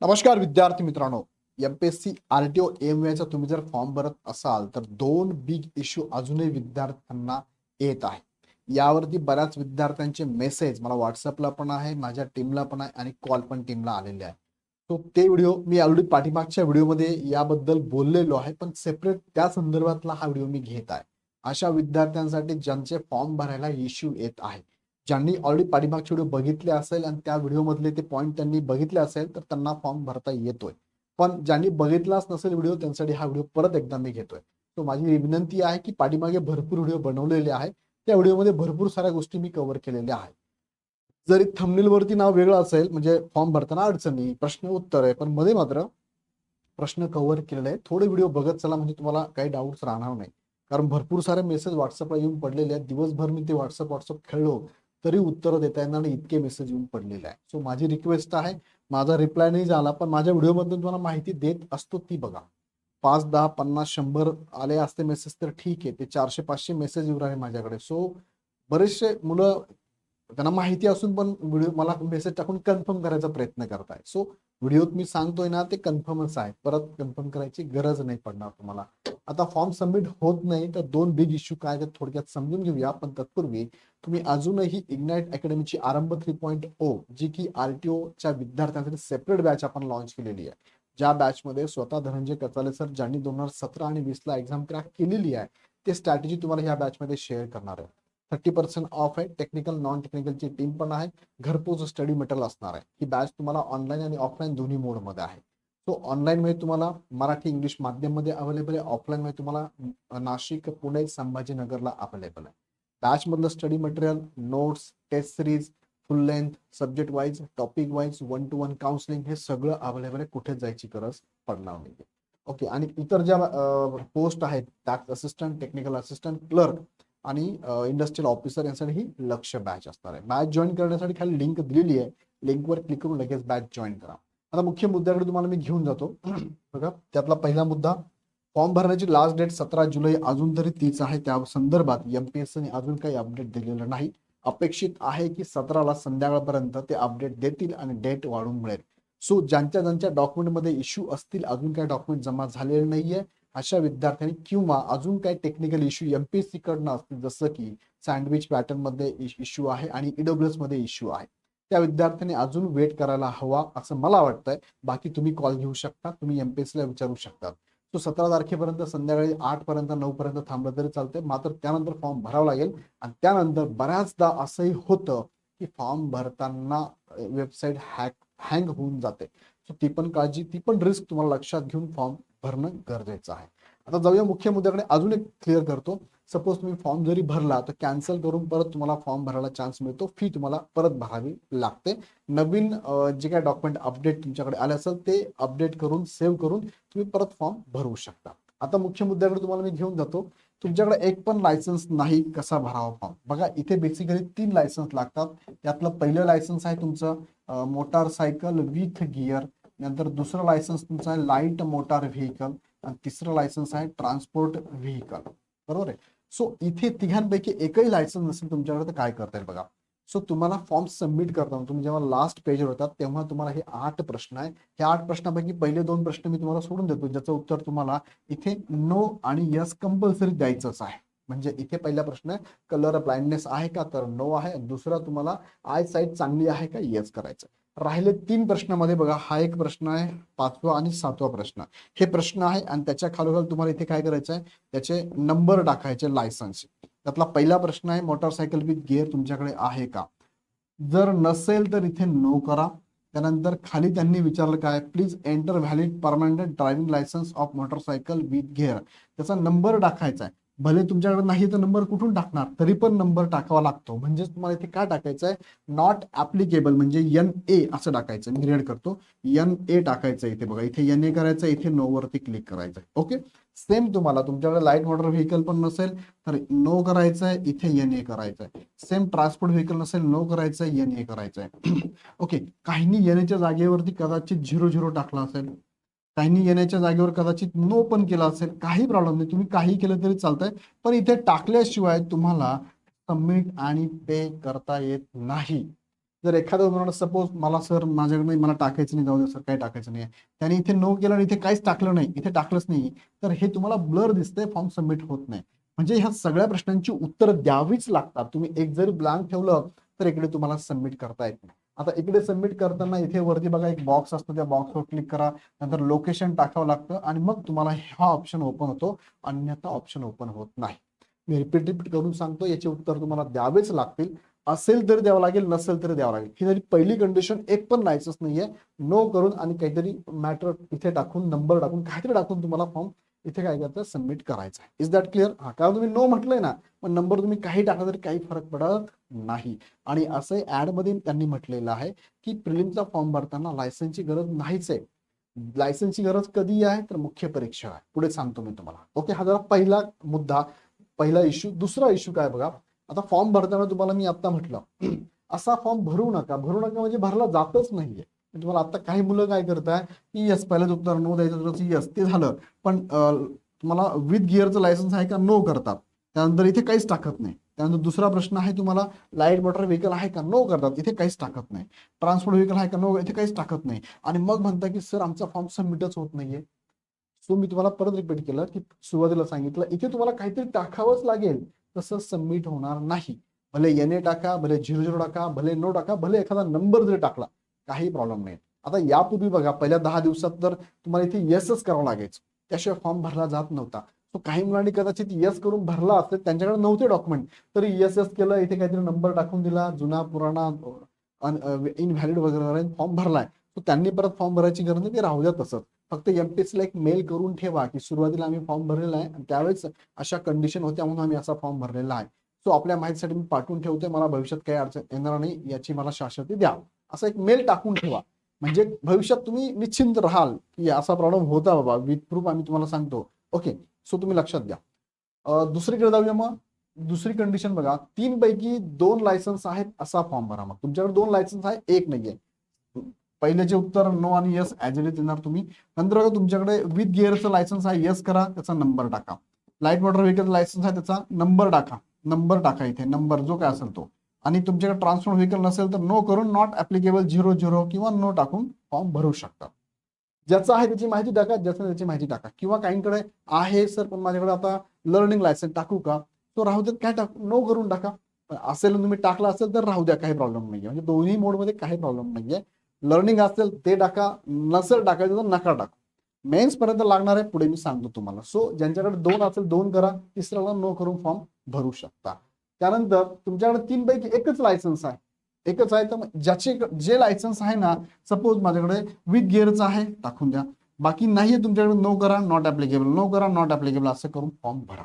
नमस्कार विद्यार्थी मित्रांनो. एमपीएससी आरटीओ एमएचा तुम्ही जर फॉर्म भरत असाल तर दोन बिग इश्यू अजूनही विद्यार्थ्यांना येत आहे. यावरती बऱ्याच विद्यार्थ्यांचे मेसेज मला व्हॉट्सअपला पण आहे, माझ्या टीमला पण आहे आणि कॉल पण टीमला आलेले आहे. तो ते व्हिडिओ मी ऑलरेडी पाठीमागच्या व्हिडिओमध्ये याबद्दल बोललेलो आहे, पण सेपरेट त्या संदर्भातला हा व्हिडिओ मी घेत आहे. अशा विद्यार्थ्यांसाठी ज्यांचे फॉर्म भरायला इश्यू येत आहे, ज्यांनी ऑलरेडी पाठीमागचे व्हिडिओ बघितले असेल आणि त्या व्हिडिओमधले ते पॉईंट त्यांनी बघितले असेल तर त्यांना फॉर्म भरता येतोय. पण ज्यांनी बघितलाच नसेल व्हिडिओ त्यांच्यासाठी हा व्हिडिओ परत एकदा मी घेतोय. तो माझी विनंती आहे की पाठीमागे भरपूर व्हिडिओ बनवलेले आहे, त्या व्हिडिओमध्ये भरपूर साऱ्या गोष्टी मी कव्हर केलेल्या आहेत. जरी थंबनेल वरती नाव वेगळं असेल म्हणजे फॉर्म भरताना अडचणी प्रश्न उत्तर आहे, पण मध्ये मात्र प्रश्न कव्हर केलेले आहे. थोडे व्हिडिओ बघत चला म्हणजे तुम्हाला काही डाऊट्स राहणार नाही. कारण भरपूर सारे मेसेज व्हॉट्सअपला येऊन पडलेले आहेत. दिवसभर मी ते व्हॉट्सअप खेळलो तरी उत्तर देता येणार नाही, इतके मेसेज येऊन पडलेले आहे. सो माझी रिक्वेस्ट आहे, माझा रिप्लाय नाही झाला पण माझ्या व्हिडिओमधून तुम्हाला माहिती देत असतो ती बघा. 5, 10, 50, 100 आले असते मेसेज तर ठीक आहे. ते 400-500 मेसेज येऊन राहिले माझ्याकडे. सो बरेचसे मुलं त्यांना माहिती असून पण व्हिडिओ मला मेसेज टाकून कन्फर्म करायचा प्रयत्न करताय. सो व्हिडिओत मी सांगतोय ना ते कन्फर्मच आहे, परत कन्फर्म करायची गरज नाही पडणार तुम्हाला. आता फॉर्म सबमिट होत नाही तर दोन बिग इश्यू काय ते थोडक्यात समजून घेऊया. पण तत्पूर्वी तुम्ही अजूनही इग्नाइट अकॅडमीची आरंभ 3.0 जी की आरटीओच्या विद्यार्थ्यांसाठी सेपरेट बॅच आपण लॉन्च केलेली आहे, ज्या बॅचमध्ये स्वतः धनंजय कचाले सर ज्यांनी 2017 आणि 20 ला एक्झाम क्रॅक केलेली आहे ते स्ट्रॅटेजी तुम्हाला ह्या बॅचमध्ये शेअर करणार आहे. 30% ऑफ आहे. टेक्निकल नॉन टेक्निकलची टीम पण आहे. घरपोच स्टडी मटेरियल असणार आहे. ही बॅच तुम्हाला ऑनलाईन आणि ऑफलाईन दोन्ही मोडमध्ये आहे. सो ऑनलाईन मध्ये तुम्हाला मराठी इंग्लिश माध्यममध्ये अवेलेबल आहे, ऑफलाईन मध्ये तुम्हाला नाशिक पुणे संभाजीनगरला अवेलेबल आहे. बॅच मधलं study material, notes, test series, full length, subject wise, topic wise, 1-to-1 counselling हे सगळं अवेलेबल आहे. कुठे जायची गरज पडणार नाही. ओके. आणि इतर ज्या पोस्ट आहेत tax assistant, technical assistant, clerk आणि इंडस्ट्रियल ऑफिसर यांसाठी ही लक्ष बॅच असणार आहे. बॅच जॉईन करण्यासाठी खाली लिंक दिलेली आहे, लिंकवर क्लिक करून लगेच बॅच जॉईन करा. आता मुख्य मुद्द्याकडे तुम्हाला मी घेऊन जातो. बघा, त्यातला पहिला मुद्दा, फॉर्म भरण्याची लास्ट डेट 17 जुलै अजून तरी तीच आहे. त्या संदर्भात एमपीएससीने अजून काही अपडेट दिलेलं नाही. अपेक्षित आहे की 17ला संध्याकाळपर्यंत ते अपडेट देतील आणि डेट वाढून मिळेल. सो ज्यांच्या ज्यांच्या डॉक्युमेंटमध्ये इश्यू असतील, अजून काही डॉक्युमेंट जमा झालेले नाहीये अशा विद्यार्थ्यांनी, किंवा अजून काही टेक्निकल इश्यू एमपीएससी कडनं असतील जसं की सँडविच पॅटर्न मध्ये इश्यू आहे आणि ईडब्ल्यूएस मध्ये इश्यू आहे, त्या विद्यार्थ्यांनी अजून वेट करायला हवा असं मला वाटतंय. बाकी तुम्ही कॉल घेऊ शकता, तुम्ही एमपीएससी ला विचारू शकता. तो 17 तारखेपर्यंत संध्याकाळी 8 पर्यंत 9 पर्यंत थांबलं तरी चालतंय. मात्र त्यानंतर फॉर्म भरावा लागेल. आणि त्यानंतर बऱ्याचदा असंही होतं की फॉर्म भरताना वेबसाईट हँग होऊन जाते. सो ती पण काळजी, ती पण रिस्क तुम्हाला लक्षात घेऊन फॉर्म भरणं गरजेचं आहे. आता जाऊया मुख्य मुद्द्याकडे. अजून एक क्लिअर करतो. सपोज तुम्ही फॉर्म जरी भरला तर कॅन्सल करून परत तुम्हाला फॉर्म भरायला चान्स मिळतो, फी तुम्हाला परत भरावी लागते. नवीन जे काही डॉक्युमेंट अपडेट तुमच्याकडे आले असेल ते अपडेट करून सेव्ह करून तुम्ही परत फॉर्म भरू शकता. आता मुख्य मुद्द्याकडे तुम्हाला मी घेऊन जातो. तुमच्याकडे एक पण लायसन्स नाही, कसा भरावा फॉर्म? बघा, इथे बेसिकली 3 लायसन्स लागतात. त्यातलं पहिलं लायसन्स आहे तुमचं मोटारसायकल विथ गिअर, नंतर दुसरं लायसन्स तुमचं आहे लाईट मोटार व्हेकल, आणि तिसरं लायसन्स आहे ट्रान्सपोर्ट व्हेकल. बरोबर आहे. सो इथे तिघांपैकी एकही लायसन्स नसेल तुमच्याकडे तर काय करता येईल बघा. सो तुम्हाला फॉर्म सबमिट करताना तुम्ही जेव्हा लास्ट पेजवर होतात तेव्हा तुम्हाला हे 8 प्रश्न आहे. हे 8 प्रश्नापैकी पहिले 2 प्रश्न मी तुम्हाला सोडून देतो, ज्याचं उत्तर तुम्हाला इथे नो आणि यस कंपल्सरी द्यायचंच आहे. म्हणजे इथे पहिला प्रश्न आहे कलर ब्लाइंडनेस आहे का, तर नो आहे. दुसरा तुम्हाला आय साईट चांगली आहे का, येस करायचं. राहिले 3 प्रश्नामध्ये बघा, हा एक प्रश्न आहे, 5वा आणि 7वा प्रश्न हे प्रश्न आहे. आणि त्याच्या खालोखाल तुम्हाला इथे काय करायचं आहे, त्याचे नंबर टाकायचे लायसन्स. त्यातला पहिला प्रश्न आहे मोटरसायकल विथ गिअर तुमच्याकडे आहे का. जर नसेल तर इथे नो करा. त्यानंतर खाली त्यांनी विचारलं काय, please enter valid permanent driving licence of motorcycle with gear. त्याचा नंबर टाकायचा आहे. भले तुमच्याकडे नाही तर नंबर कुठून टाकणार, तरी पण नंबर टाकावा लागतो. म्हणजेच तुम्हाला इथे काय टाकायचं आहे, नॉट ऍप्लिकेबल म्हणजे NA असं टाकायचं. मी रीड करतो, NA टाकायचं. इथे बघा, इथे NA करायचं, इथे नो वरती क्लिक करायचं. ओके. सेम तुम्हाला तुमच्याकडे लाईट मोटर व्हेकल पण नसेल तर नो करायचं आहे, इथे NA करायचं आहे. सेम ट्रान्सपोर्ट व्हेकल नसेल, नो करायचं आहे, NA करायचं आहे. ओके. काहींनी येण्याच्या जागेवरती कदाचित 00 टाकला असेल, काहींनी येण्याच्या जागेवर कदाचित नो पण केला असेल, काही प्रॉब्लेम नाही, तुम्ही काही केलं तरी चालतंय. पण इथे टाकल्याशिवाय तुम्हाला सबमिट आणि पे करता येत नाही. जर एखादं उदाहरण सपोज मला सर माझ्याकडे मला टाकायचं नाही, जाऊ दे सर काही टाकायचं नाही, त्याने इथे नो केलं आणि इथे काहीच टाकलं नाही, इथे टाकलंच नाही, तर हे तुम्हाला ब्लर दिसतंय, फॉर्म सबमिट होत नाही. म्हणजे ह्या सगळ्या प्रश्नांची उत्तर द्यावीच लागतात. तुम्ही एक जरी ब्लँक ठेवलं तर इकडे तुम्हाला सबमिट करता येत नाही. आता इकडे सबमिट करताना इथे वरती बघा एक बॉक्स असतो, त्या बॉक्सवर क्लिक करा, नंतर लोकेशन टाकावं लागतं आणि मग तुम्हाला हा ऑप्शन ओपन होतो, अन्यथा ऑप्शन ओपन होत नाही. मी रिपीट करून सांगतो, याचे उत्तर तुम्हाला द्यावेच लागतील. असेल तरी द्यावं लागेल, नसेल तरी द्यावं लागेल. ही झाली पहिली कंडिशन. एक पण लायसन्स नाहीये, नो करून आणि काहीतरी मॅटर इथे टाकून, नंबर टाकून, काहीतरी टाकून तुम्हाला फॉर्म इथे काय करतं, सबमिट करायचं आहे. Is that clear? हा, कारण तुम्ही नो म्हटलंय ना, मग नंबर तुम्ही काही टाकला तरी काही फरक पडत नाही. आणि असं ऍड मध्ये त्यांनी म्हटलेलं आहे की प्रिलिमचा फॉर्म भरताना लायसन्सची गरज नाहीच आहे. लायसन्सची गरज कधी आहे, तर मुख्य परीक्षा आहे. पुढे सांगतो मी तुम्हाला. ओके, हा जरा पहिला मुद्दा, पहिला इश्यू. दुसरा इश्यू काय बघा, आता फॉर्म भरताना तुम्हाला मी आता म्हटलं असा फॉर्म भरू नका. भरू नका म्हणजे भरला जातच नाहीये. तुम्हाला आता काही मुलं काय करताय की यस, पहिल्याच उत्तर नो द्यायचं, यस ते झालं, पण तुम्हाला विथ गिअरचं लायसन्स आहे का, नो करतात. त्यानंतर इथे काहीच टाकत नाही. त्यानंतर दुसरा प्रश्न आहे तुम्हाला, लाईट मोटर व्हेकल आहे का, नो करतात, इथे काहीच टाकत नाही. ट्रान्सपोर्ट व्हेकल आहे का, नो, इथे काहीच टाकत नाही. आणि मग म्हणता की सर आमचा फॉर्म सबमिटच होत नाहीये. सो मी तुम्हाला परत रिपीट केलं की सुरुवातीला सांगितलं, इथे तुम्हाला काहीतरी टाकावंच लागेल, तसं सबमिट होणार नाही. भले एन टाका, भले 00 टाका, भले नो टाका, भले एखादा नंबर जरी टाकला, काही प्रॉब्लेम नाही. आता यापूर्वी बघा, पहिल्या 10 दिवसात तर तुम्हाला इथे येसच करावं लागायचं, त्याशिवाय फॉर्म भरला जात नव्हता. तो काही मुलांनी कदाचित येस करून भरला असेल, त्यांच्याकडे नव्हते डॉक्युमेंट, तरी येस केलं, इथे काहीतरी नंबर टाकून दिला, जुना पुराणा इनव्हॅलिड वगैरे फॉर्म भरलाय, तो त्यांनी परत फॉर्म भरायची गरज नाही, ते राहू द्या तसंच. फक्त एमपीएससीला एक मेल करून ठेवा की सुरुवातीला आम्ही फॉर्म भरलेला आहे आणि त्यावेळेस अशा कंडिशन होत्या म्हणून आम्ही असा फॉर्म भरलेला आहे. सो आपल्या माहितीसाठी मी पाठवून ठेवते, मला भविष्यात काही अडचण येणार नाही याची मला शाश्वती द्या, असा एक मेल टाकून ठेवा. म्हणजे भविष्यात तुम्ही निश्चिंत राहाल की असा प्रॉब्लेम होता बाबा, विथ प्रूफ आम्ही तुम्हाला सांगतो. ओके, सो तुम्ही लक्षात द्या. दुसरीकडे जाऊया. मग दुसरी कंडिशन बघा, 3 पैकी 2 लायसन्स आहेत असा फॉर्म भरा. मग तुमच्याकडे 2 लायसन्स आहे, एक नाहीये. पहिल्याचे उत्तर नो आणि यस ऍज इट इज देणार तुम्ही. नंतर बघा, तुमच्याकडे विथ गिअरचं लायसन्स आहे, यस करा, त्याचा नंबर टाका. लाईट मोटर व्हेकल लायसन्स आहे, त्याचा नंबर टाका. नंबर टाका इथे, नंबर जो काय असेल तो. आणि तुमच्याकडे ट्रान्सपोर्ट व्हेकल नसेल तर नो करून नॉट ऍप्लिकेबल 00 किंवा नो टाकून फॉर्म भरू शकता. ज्याचं आहे त्याची माहिती टाका, ज्याचं त्याची माहिती टाका. किंवा काहींकडे आहे सर पण माझ्याकडे आता लर्निंग लायसन्स टाकू का, तो राहू द्या, काय टाकू, नो करून टाका. असेल तुम्ही टाकला असेल तर राहू द्या, काही प्रॉब्लेम नाहीये. म्हणजे दोन्ही मोडमध्ये काही प्रॉब्लेम नाहीये. लर्निंग असेल ते टाका, नसेल टाकायचं तर नका टाका. मेन्स पर्यंत लागणार आहे, पुढे मी सांगतो तुम्हाला. सो ज्यांच्याकडे 2 असेल 2 करा, तिसऱ्याला नो करून फॉर्म भरू शकता. त्यानंतर तुमच्याकडे 3 पैकी एकच लायसन्स आहे, एकच आहे, तर ज्याचे जे लायसन्स आहे ना, सपोज माझ्याकडे विथ गिअरचं आहे, टाकून द्या. बाकी नाहीये तुमच्याकडे, नो करा, नॉट ऍप्लिकेबल, नो करा, नॉट ऍप्लिकेबल, असं करून फॉर्म भरा.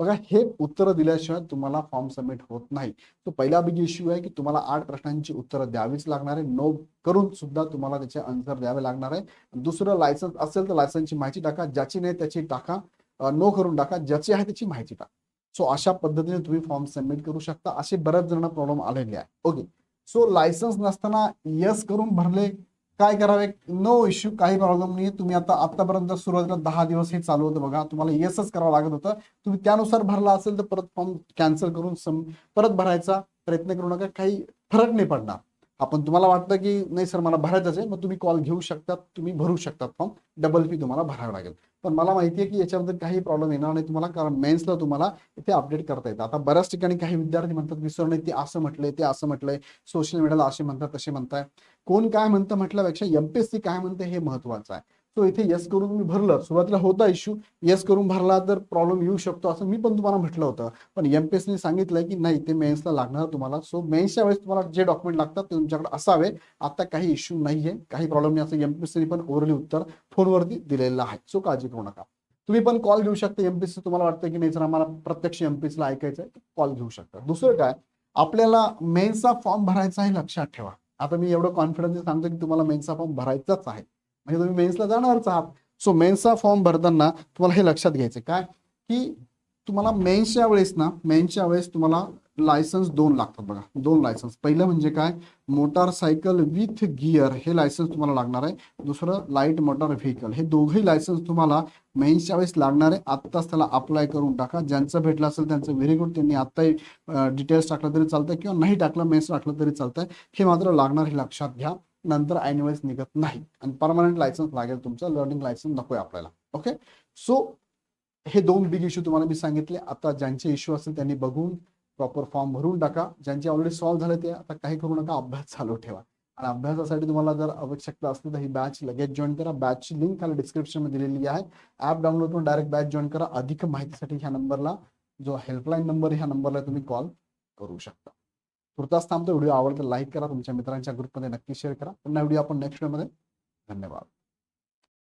बघा, हे उत्तर दिल्याशिवाय तुम्हाला फॉर्म सबमिट होत नाही. तो पहिला बिग इश्यू आहे की तुम्हाला 8 प्रश्नांची उत्तरं द्यावीच लागणार आहे, नो करून सुद्धा तुम्हाला त्याचे आन्सर द्यावे लागणार आहे. दुसरं, लायसन्स असेल तर लायसन्सची माहिती टाका, ज्याची नाही त्याची टाका, नो करून टाका, ज्याची आहे त्याची माहिती टाका. सो अशा पद्धतीने तुम्ही फॉर्म सबमिट करू शकता. असे बऱ्याच जण प्रॉब्लेम आलेले आहे. ओके, सो लायसन्स नसताना यस करून भरले, काय करावे, नो इश्यू, काही प्रॉब्लेम नाही. तुम्ही आता आतापर्यंत सुरुवातीला 10 दिवस हे चालू होतं बघा, तुम्हाला येसच करावं लागत होतं, तुम्ही त्यानुसार भरला असेल तर परत फॉर्म कॅन्सल करून परत भरायचा प्रयत्न करू नका, काही फरक नाही पडणार. आपण तुम्हाला वाटतं की नाही सर मला भरायचंच आहे, मग तुम्ही कॉल घेऊ शकतात, तुम्ही भरू शकतात फॉर्म, डबल फी तुम्हाला भरावं लागेल. पण मला माहिती आहे की याच्याबद्दल काही प्रॉब्लेम येणार नाही तुम्हाला, कारण मेन्सला तुम्हाला इथे अपडेट करता येतं. आता बऱ्याच ठिकाणी काही विद्यार्थी म्हणतात की सर नाही, ते असं म्हटलंय, ते असं म्हटलंय, सोशल मीडियाला असे म्हणतात, तसे म्हणताय. कोण काय म्हणतं म्हटल्यापेक्षा एमपीएससी काय म्हणते हे महत्वाचं आहे. तो इथे यस करून मी भरलं, सुरुवातीला होता इश्यू, यस करून भरला तर प्रॉब्लेम येऊ शकतो असं मी पण तुम्हाला म्हटलं होतं. पण एमपीएससीने सांगितलंय की नाही, ते मेन्सला लागणार तुम्हाला. सो मेन्सच्या वेळेस तुम्हाला जे डॉक्युमेंट लागतात ते तुमच्याकडे असावे. आता काही इश्यू नाहीये, काही प्रॉब्लेम नाही, असं एमपीएससीने पण ओरली उत्तर फोनवरती दिलेलं आहे. सो काळजी करू नका. तुम्ही पण कॉल घेऊ शकता एमपीएससी, तुम्हाला वाटतं की नाही सर आम्हाला प्रत्यक्ष एमपीएससीला ऐकायचं आहे, कॉल घेऊ शकता. दुसरं काय, आपल्याला मेन्सचा फॉर्म भरायचा आहे, लक्षात ठेवा. आता मी एवढं कॉन्फिडन्स सांगतो की तुम्हाला मेन्सचा फॉर्म भरायचाच आहे, म्हणजे तुम्ही मेन्सला जाणारच आहात. सो मेन्सचा फॉर्म भरताना तुम्हाला हे लक्षात घ्यायचं काय की तुम्हाला मेन्सच्या वेळेस तुम्हाला लायसन्स 2 लागतात बघा, 2 लायसन्स. पहिलं म्हणजे काय, मोटारसायकल विथ गिअर हे लायसन्स तुम्हाला लागणार आहे. दुसरं लाईट मोटार व्हेकल, हे दोघंही लायसन्स तुम्हाला मेन्सच्या वेळेस लागणार आहे. आत्ताच त्याला अप्लाय करून टाका. ज्यांचं भेटलं असेल त्यांचं व्हेरी गुड, त्यांनी आत्ताही डिटेल्स टाकलं तरी चालतंय किंवा नाही टाकलं मेन्स टाकलं तरी चालतंय. हे मात्र लागणार, हे लक्षात घ्या. नंतर ॲन्युअल्स निघत नाही आणि परमनंट लायसन्स लागेल तुमचं, लर्निंग लायसन्स नकोय आपल्याला. ओके, सो हे 2 बिग इश्यू तुम्हाला मी सांगितले. आता ज्यांचे इश्यू असेल त्यांनी बघून प्रॉपर फॉर्म भरून टाका. ज्यांचे ऑलरेडी सॉल्व्ह झाले ते आता काही करू नका, अभ्यास चालू ठेवा. आणि अभ्यासासाठी तुम्हाला जर आवश्यकता असली तर ही बॅच लगेच जॉईन करा. बॅचची लिंक खाली डिस्क्रिप्शनमध्ये दिलेली आहे. ॲप डाउनलोड करून डायरेक्ट बॅच जॉईन करा. अधिक माहितीसाठी ह्या नंबरला, जो हेल्पलाईन नंबर ह्या नंबरला तुम्ही कॉल करू शकता. तुर्तास थांबतो. व्हिडिओ आवडला तर लाईक करा, तुमच्या मित्रांच्या ग्रुपमध्ये नक्की शेअर करा. पुन्हा व्हिडिओ आपण नेक्स्ट व्हिडिओमध्ये. धन्यवाद.